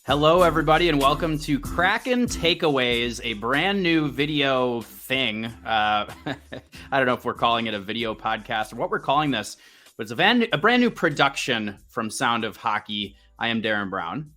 Hello, everybody, and welcome to Kraken Takeaways, a brand new video thing. I don't know if we're calling it a video podcast or what we're calling this, but it's a brand new production from Sound of Hockey. I am Darren Brown.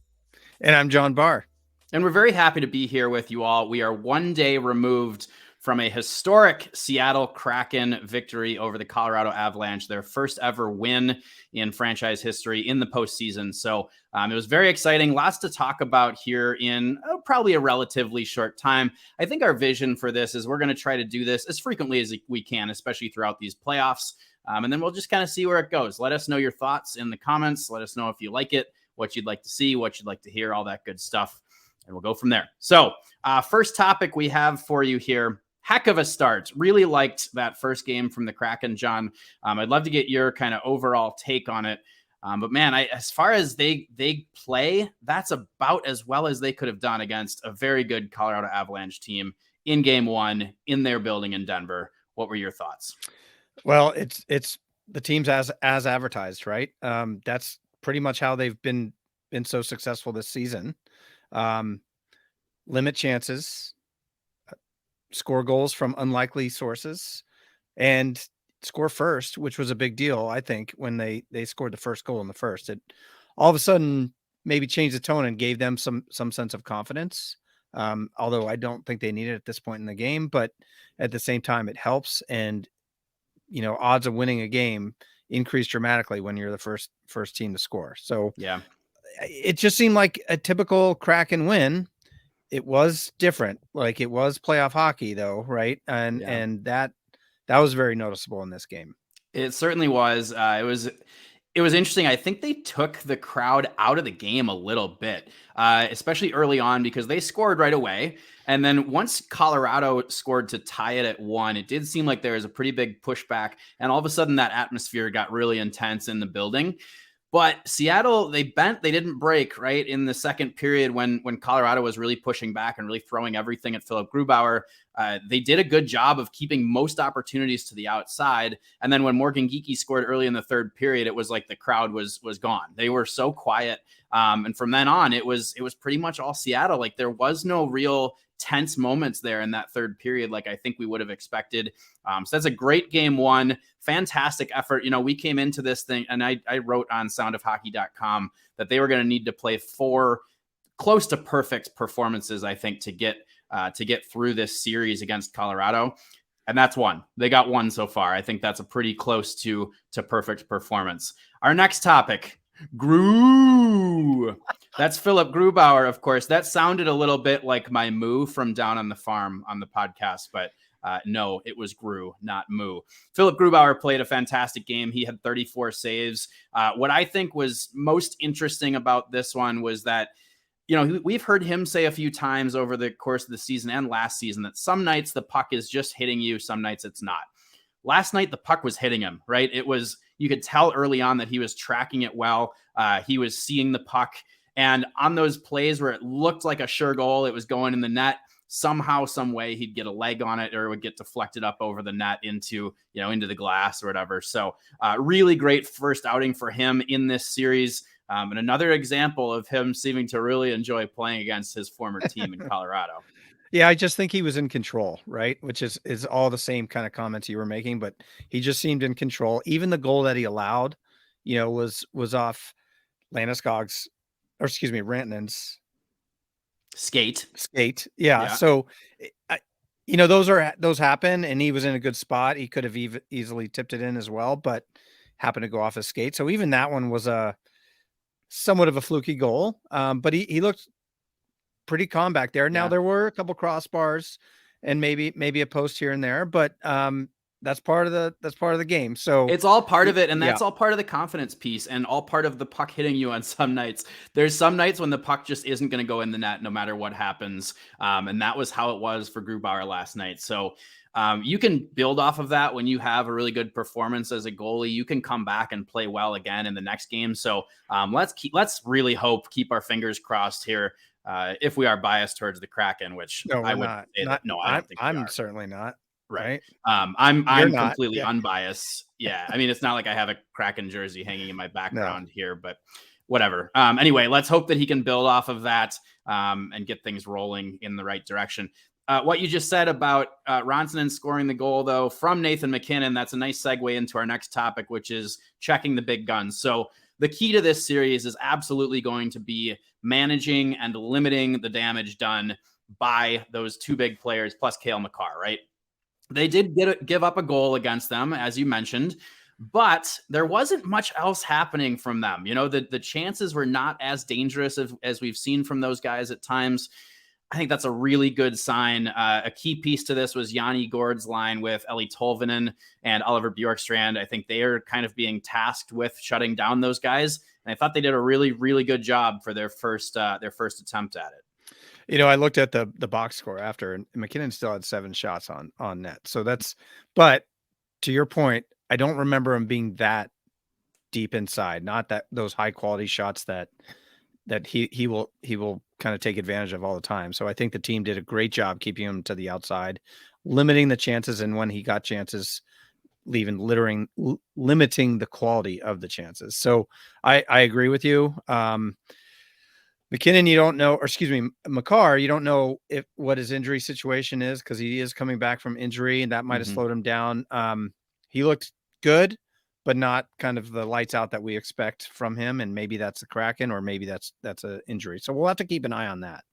And I'm John Barr. And we're very happy to be here with you all. We are one day removed from a historic Seattle Kraken victory over the Colorado Avalanche, their first ever win in franchise history in the postseason. So it was very exciting. Lots to talk about here in probably a relatively short time. I think our vision for this is we're going to try to do this as frequently as we can, especially throughout these playoffs. And then we'll just kind of see where it goes. Let us know your thoughts in the comments. Let us know if you like it, what you'd like to see, what you'd like to hear, all that good stuff. And we'll go from there. So first topic we have for you here. Heck of a start. Really liked that first game from the Kraken, John. I'd love to get your kind of overall take on it. But man, as far as they play, that's about as well as they could have done against a very good Colorado Avalanche team in game one in their building in Denver. What were your thoughts? Well, it's the teams as advertised, right? That's pretty much how they've been so successful this season. Limit chances, score goals from unlikely sources, and score first, which was a big deal, I think, when they scored the first goal in the first. It all of a sudden maybe changed the tone and gave them some sense of confidence. Although I don't think they need it at this point in the game, but at the same time, it helps. And, odds of winning a game increase dramatically when you're the first team to score. So yeah, it just seemed like a typical Kraken win. It was different. Like it was playoff hockey though. Right. And that was very noticeable in this game. It certainly was. It was interesting. I think they took the crowd out of the game a little bit, especially early on, because they scored right away. And then once Colorado scored to tie it at 1, it did seem like there was a pretty big pushback. And all of a sudden that atmosphere got really intense in the building. But Seattle, they didn't break, right? In the second period when Colorado was really pushing back and really throwing everything at Philipp Grubauer, they did a good job of keeping most opportunities to the outside. And then when Morgan Geekie scored early in the third period, it was like the crowd was gone. They were so quiet. And from then on, it was pretty much all Seattle. Like there was no real tense moments there in that third period, like I think we would have expected. So that's a great game one. Fantastic effort. We came into this thing, and I wrote on soundofhockey.com that they were going to need to play 4 close to perfect performances, I think, to get through this series against Colorado. And that's 1. They got 1 so far. I think that's a pretty close to perfect performance. Our next topic, Gru. That's Philipp Grubauer, of course. That sounded a little bit like my moo from down on the farm on the podcast, but no, it was Gru, not moo. Philipp Grubauer played a fantastic game. He had 34 saves. What I think was most interesting about this one was that, we've heard him say a few times over the course of the season and last season that some nights the puck is just hitting you, some nights it's not. Last night, the puck was hitting him, right? You could tell early on that he was tracking it well. He was seeing the puck. And on those plays where it looked like a sure goal, it was going in the net, somehow, some way he'd get a leg on it or it would get deflected up over the net into the glass or whatever. So really great first outing for him in this series. And another example of him seeming to really enjoy playing against his former team in Colorado. Yeah, I just think he was in control, right? Which is all the same kind of comments you were making, but he just seemed in control. Even the goal that he allowed, was off Landeskog's, or excuse me, Rantanen's skate. Yeah. So, those happen, and he was in a good spot. He could have easily tipped it in as well, but happened to go off his skate. So even that one was a somewhat of a fluky goal. But he looked pretty calm back there. Now there were a couple crossbars and maybe a post here and there, but that's part of the game. So it's all part of it. And that's all part of the confidence piece and all part of the puck hitting you on some nights. There's some nights when the puck just isn't going to go in the net no matter what happens. And that was how it was for Grubauer last night. So you can build off of that when you have a really good performance as a goalie. You can come back and play well again in the next game. So let's really keep our fingers crossed here. If we are biased towards the Kraken, which I would say that no, I don't think I'm certainly not. Right. I'm completely unbiased. Yeah. I mean, it's not like I have a Kraken jersey hanging in my background here, but whatever. Anyway, let's hope that he can build off of that and get things rolling in the right direction. What you just said about Ronsonen scoring the goal, though, from Nathan MacKinnon, that's a nice segue into our next topic, which is checking the big guns. So the key to this series is absolutely going to be managing and limiting the damage done by those two big players plus Cale Makar, right? They did give up a goal against them, as you mentioned, but there wasn't much else happening from them. You know, the chances were not as dangerous as we've seen from those guys at times. I think that's a really good sign. A key piece to this was Yanni Gord's line with Eli Tolvanen and Oliver Bjorkstrand. I think they are kind of being tasked with shutting down those guys. And I thought they did a really, really good job for their first attempt at it. You know, I looked at the box score after, and MacKinnon still had 7 shots on net. So but to your point, I don't remember him being that deep inside. Not that those high quality shots that he will kind of take advantage of all the time. So I think the team did a great job keeping him to the outside, limiting the chances, and when he got chances, limiting the quality of the chances. So I agree with you. MacKinnon, you don't know, or excuse me, Makar, you don't know what his injury situation is, because he is coming back from injury, and that might have slowed him down. He looked good, but not kind of the lights out that we expect from him. And maybe that's the Kraken, or maybe that's an injury. So we'll have to keep an eye on that.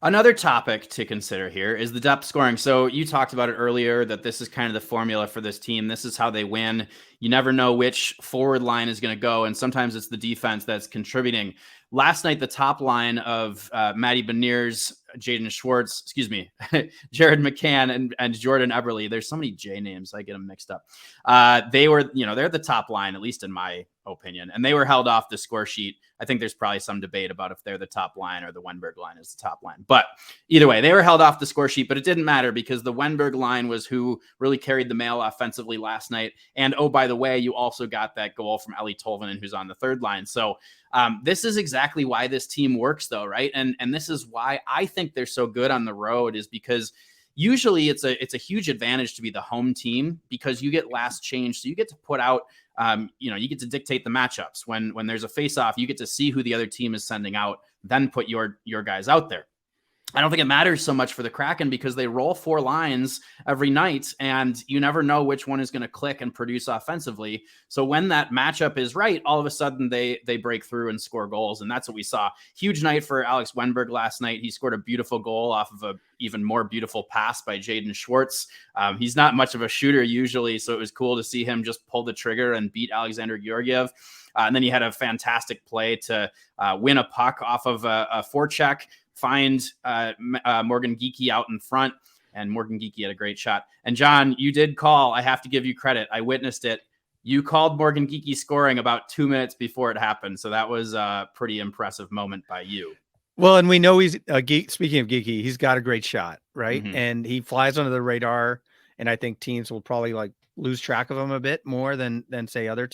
Another topic to consider here is the depth scoring. So you talked about it earlier, that this is kind of the formula for this team. This is how they win. You never know which forward line is going to go, and sometimes it's the defense that's contributing. Last night, the top line of Matty Beniers, Jaden Schwartz, Jared McCann and Jordan Eberle. There's so many J names, I get them mixed up. They're the top line, at least in my opinion, and they were held off the score sheet. I think there's probably some debate about if they're the top line or the Wenberg line is the top line. But either way, they were held off the score sheet, but it didn't matter because the Wenberg line was who really carried the mail offensively last night. And oh, by the way, you also got that goal from Eli Tolvanen, who's on the third line. So this is exactly why this team works, though, right? And this is why I think they're so good on the road, is because usually it's a huge advantage to be the home team because you get last change. So you get to put out, you get to dictate the matchups. When there's a face-off, you get to see who the other team is sending out, then put your guys out there. I don't think it matters so much for the Kraken because they roll 4 lines every night and you never know which one is going to click and produce offensively. So when that matchup is right, all of a sudden they break through and score goals. And that's what we saw. Huge night for Alex Wenberg last night. He scored a beautiful goal off of a even more beautiful pass by Jaden Schwartz. He's not much of a shooter usually, so it was cool to see him just pull the trigger and beat Alexander Georgiev. And then he had a fantastic play to win a puck off of a forecheck, find Morgan Geekie out in front, and Morgan Geekie had a great shot. And John, you did call. I have to give you credit. I witnessed it. You called Morgan Geekie scoring about 2 minutes before it happened. So that was a pretty impressive moment by you. Well, and we know he's speaking of Geekie, he's got a great shot, right? Mm-hmm. And he flies under the radar. And I think teams will probably lose track of him a bit more than say other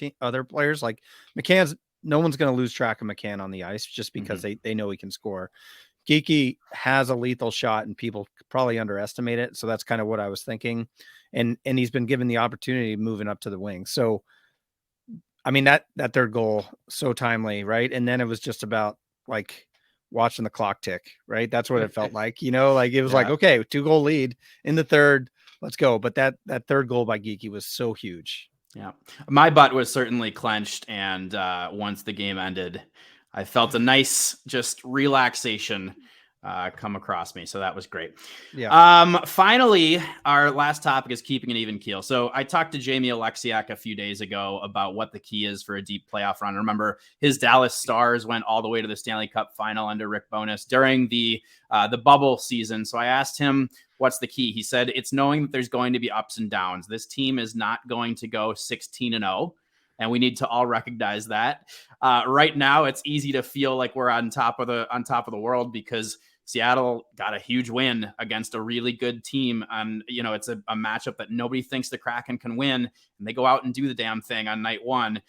players. Like McCann's, no one's going to lose track of McCann on the ice just because they know he can score. Geekie has a lethal shot and people probably underestimate it. So that's kind of what I was thinking. And he's been given the opportunity moving up to the wing. So, I mean, that third goal, so timely, right? And then it was just about watching the clock tick, right? That's what it felt like, it was okay, 2-goal lead in the third, let's go. But that third goal by Geekie was so huge. Yeah. My butt was certainly clenched. And once the game ended, I felt a nice just relaxation come across me. So that was great. Yeah. Finally, our last topic is keeping an even keel. So I talked to Jamie Alexiak a few days ago about what the key is for a deep playoff run. Remember, his Dallas Stars went all the way to the Stanley Cup final under Rick Bowness during the bubble season. So I asked him, what's the key? He said, it's knowing that there's going to be ups and downs. This team is not going to go 16-0. And we need to all recognize that. Right now, it's easy to feel like we're on top of the world because Seattle got a huge win against a really good team. And, it's a matchup that nobody thinks the Kraken can win. And they go out and do the damn thing on night one.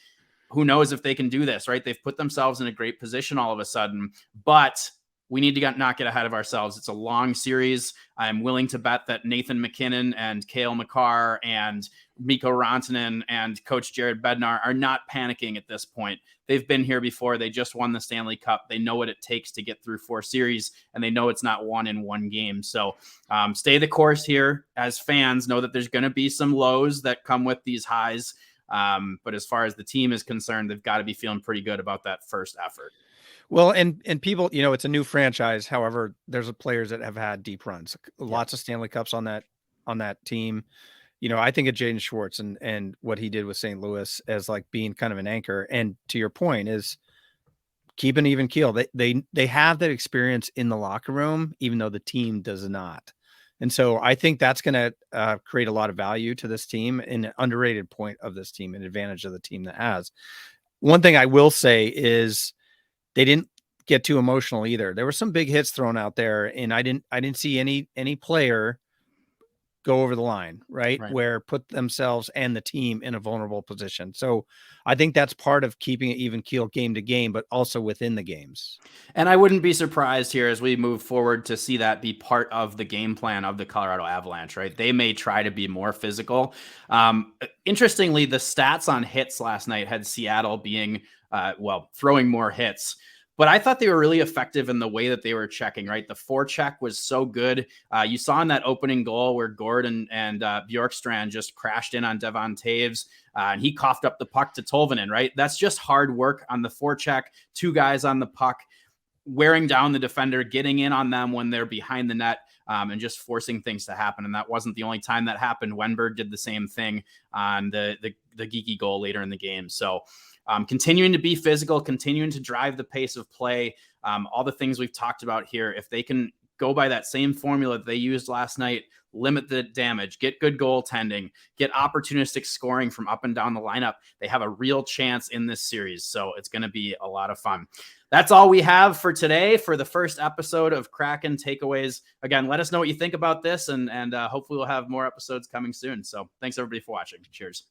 Who knows if they can do this, right? They've put themselves in a great position all of a sudden. But we need to not get ahead of ourselves. It's a long series. I'm willing to bet that Nathan McKinnon and Kale McCarr and Mikko Rantanen and Coach Jared Bednar are not panicking at this point. They've been here before. They just won the Stanley Cup. They know what it takes to get through 4 series, and they know it's not won in one game. So stay the course here. As fans, know that there's going to be some lows that come with these highs. But as far as the team is concerned, they've got to be feeling pretty good about that first effort. Well, and people, it's a new franchise. However, there's players that have had deep runs, lots of Stanley Cups on that team. I think of Jaden Schwartz and what he did with St. Louis as like being kind of an anchor. And to your point is keep an even keel. They have that experience in the locker room, even though the team does not. And so I think that's going to create a lot of value to this team, an underrated point of this team, an advantage of the team that has. One thing I will say is they didn't get too emotional either. There were some big hits thrown out there, and I didn't see any player go over the line, right? Where put themselves and the team in a vulnerable position. So I think that's part of keeping it even keel game to game, but also within the games. And I wouldn't be surprised here as we move forward to see that be part of the game plan of the Colorado Avalanche, right? They may try to be more physical. Interestingly, the stats on hits last night had Seattle being, throwing more hits. But I thought they were really effective in the way that they were checking, right? The forecheck was so good. You saw in that opening goal where Gordon and Bjorkstrand just crashed in on Devon Taves, and he coughed up the puck to Tolvanen, right? That's just hard work on the forecheck. 2 guys on the puck, wearing down the defender, getting in on them when they're behind the net, and just forcing things to happen. And that wasn't the only time that happened. Wenberg did the same thing on the geeky goal later in the game. So continuing to be physical, continuing to drive the pace of play, all the things we've talked about here. If they can go by that same formula that they used last night, limit the damage, get good goaltending, get opportunistic scoring from up and down the lineup, they have a real chance in this series. So it's going to be a lot of fun. That's all we have for today for the first episode of Kraken Takeaways. Again, let us know what you think about this, and hopefully we'll have more episodes coming soon. So thanks everybody for watching. Cheers.